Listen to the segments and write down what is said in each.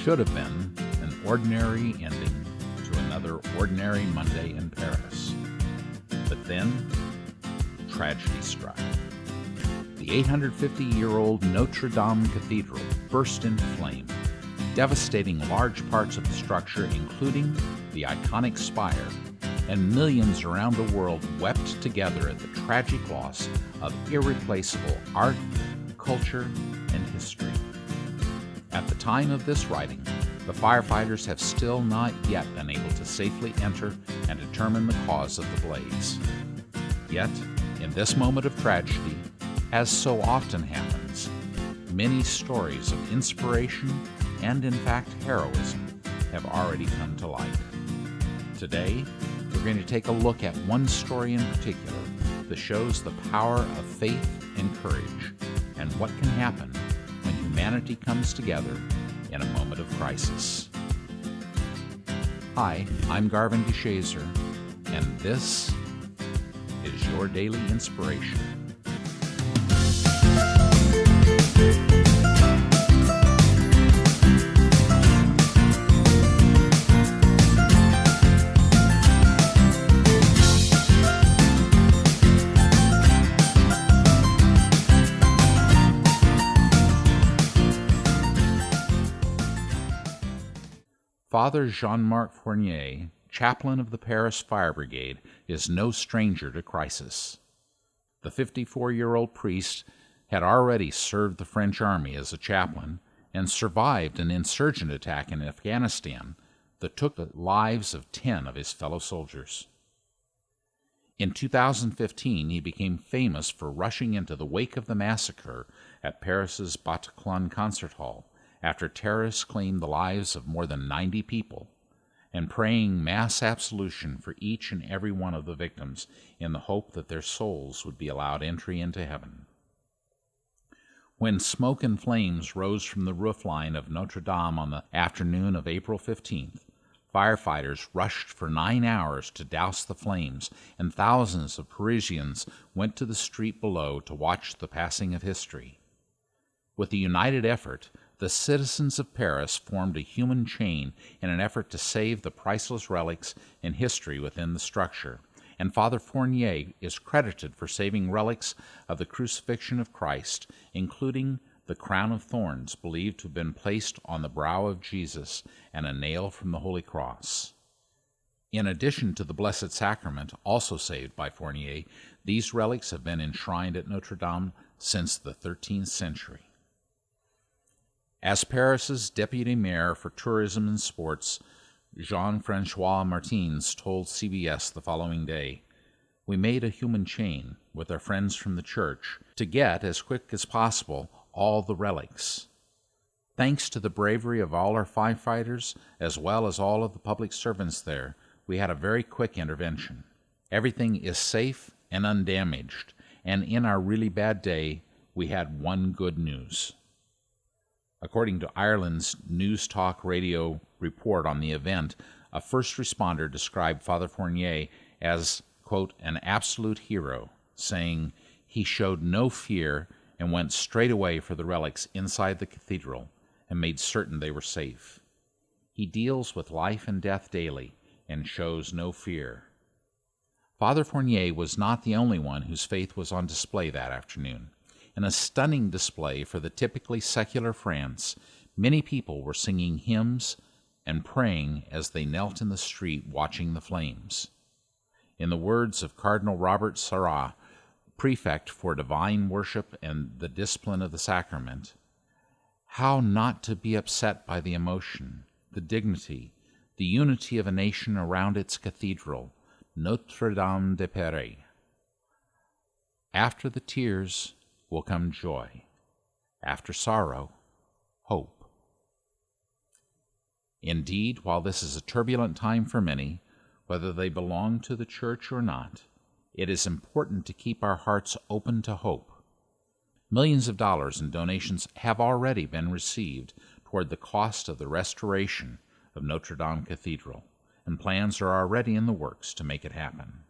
should have been an ordinary ending to another ordinary Monday in Paris. But then, tragedy struck. The 850-year-old Notre Dame Cathedral burst into flame, devastating large parts of the structure, including the iconic spire, and millions around the world wept together at the tragic loss of irreplaceable art, culture, and history. At the time of this writing, the firefighters have still not yet been able to safely enter and determine the cause of the blaze. Yet, in this moment of tragedy, as so often happens, many stories of inspiration and, in fact, heroism have already come to light. Today, we're going to take a look at one story in particular that shows the power of faith and courage and what can happen when humanity comes together in a moment of crisis. Hi, I'm Garvin DeShazer, and this is your daily inspiration. Father Jean-Marc Fournier, chaplain of the Paris Fire Brigade, is no stranger to crisis. The 54-year-old priest had already served the French army as a chaplain and survived an insurgent attack in Afghanistan that took the lives of 10 of his fellow soldiers. In 2015, he became famous for rushing into the wake of the massacre at Paris's Bataclan Concert Hall after terrorists claimed the lives of more than 90 people, and praying mass absolution for each and every one of the victims in the hope that their souls would be allowed entry into heaven. When smoke and flames rose from the roofline of Notre Dame on the afternoon of April 15th, firefighters rushed for 9 hours to douse the flames, and thousands of Parisians went to the street below to watch the passing of history. With a united effort, the citizens of Paris formed a human chain in an effort to save the priceless relics and history within the structure, and Father Fournier is credited for saving relics of the crucifixion of Christ, including the crown of thorns believed to have been placed on the brow of Jesus and a nail from the Holy Cross. In addition to the Blessed Sacrament, also saved by Fournier, these relics have been enshrined at Notre Dame since the 13th century. As Paris's deputy mayor for tourism and sports, Jean-Francois Martins told CBS the following day, "We made a human chain with our friends from the church to get, as quick as possible, all the relics. Thanks to the bravery of all our firefighters, as well as all of the public servants there, we had a very quick intervention. Everything is safe and undamaged, and in our really bad day, we had one good news." According to Ireland's News Talk Radio report on the event, a first responder described Father Fournier as, quote, an absolute hero, saying he showed no fear and went straight away for the relics inside the cathedral and made certain they were safe. He deals with life and death daily and shows no fear. Father Fournier was not the only one whose faith was on display that afternoon. In a stunning display for the typically secular France, many people were singing hymns and praying as they knelt in the street watching the flames. In the words of Cardinal Robert Sarrat, prefect for divine worship and the discipline of the sacrament, how not to be upset by the emotion, the dignity, the unity of a nation around its cathedral, Notre Dame de Paris. After the tears will come joy. After sorrow, hope. Indeed, while this is a turbulent time for many, whether they belong to the church or not, it is important to keep our hearts open to hope. Millions of dollars in donations have already been received toward the cost of the restoration of Notre Dame Cathedral, and plans are already in the works to make it happen.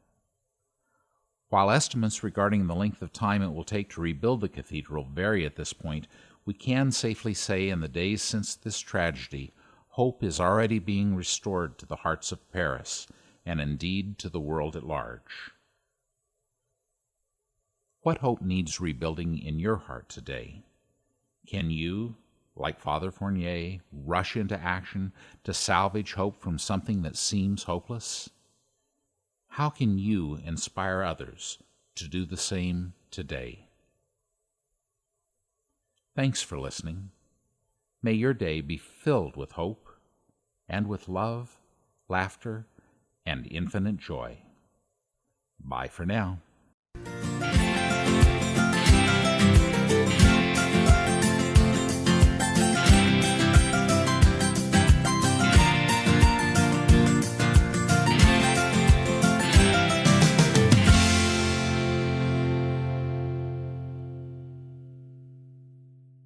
While estimates regarding the length of time it will take to rebuild the cathedral vary at this point, we can safely say in the days since this tragedy, hope is already being restored to the hearts of Paris, and indeed to the world at large. What hope needs rebuilding in your heart today? Can you, like Father Fournier, rush into action to salvage hope from something that seems hopeless? How can you inspire others to do the same today? Thanks for listening. May your day be filled with hope and with love, laughter, and infinite joy. Bye for now.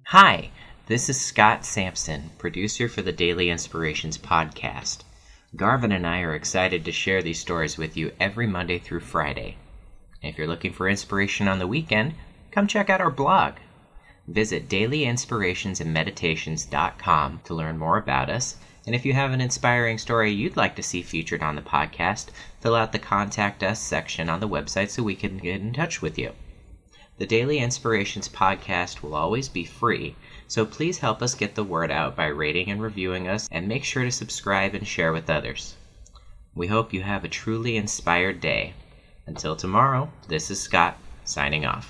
Hi, this is Scott Sampson, producer for the Daily Inspirations podcast. Garvin and I are excited to share these stories with you every Monday through Friday. If you're looking for inspiration on the weekend, come check out our blog. Visit dailyinspirationsandmeditations.com to learn more about us, and if you have an inspiring story you'd like to see featured on the podcast, fill out the Contact Us section on the website so we can get in touch with you. The Daily Inspirations podcast will always be free, so please help us get the word out by rating and reviewing us, and make sure to subscribe and share with others. We hope you have a truly inspired day. Until tomorrow, this is Scott, signing off.